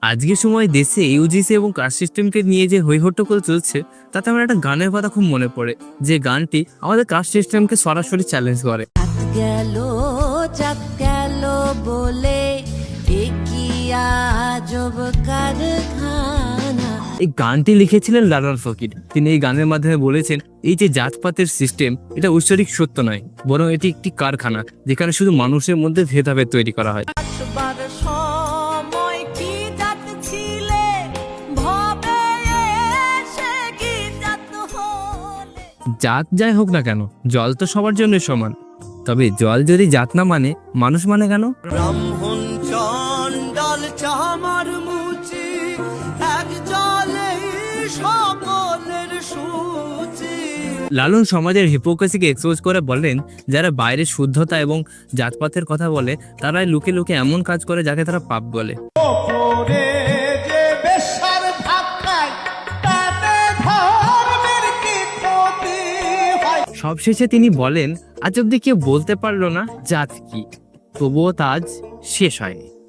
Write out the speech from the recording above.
আজকের সময় দেশে ইউজিসি এবং কাস্ট সিস্টেমকে নিয়ে যে হইহট্টগোল চলছে, তাতে আমার একটা গানের কথা খুব মনে পড়ে, যে গানটি আমাদের কাস্ট সিস্টেমকে সরাসরি চ্যালেঞ্জ করে। চাঁদ গেল বলে কি আজব কারখানা। এই গানটি লিখেছিলেন লালন ফকির। তিনি এই গানের মাধ্যমে বলেছেন, এই যে জাতপাতের সিস্টেম, এটা ঐশ্বরিক সত্য নয়, বরং এটি একটি কারখানা যেখানে শুধু মানুষের মধ্যে ভেদাভেদ তৈরি করা হয়। জাত যাই হোক না কেন, জল তো সবার জন্য সমান। তবে জল যদি জাত না মানে, মানুষ মানে কেন? ব্রাহ্মণ চণ্ডাল চামার মুচি এক জলেই সকলের সূচি। লালন সমাজের হিপোক্রেসিকে এক্সপোজ করে বলেন, যারা বাইরে শুদ্ধতা এবং জাতপাতের কথা বলে, তারাই লুকে লুকে এমন কাজ করে যাকে তারা পাপ বলে। সবশেষে তিনি বলেন, আজ অব্দি কেউ বলতে পারলো না জাত কি, তবুও তা আজ শেষ হয়নি।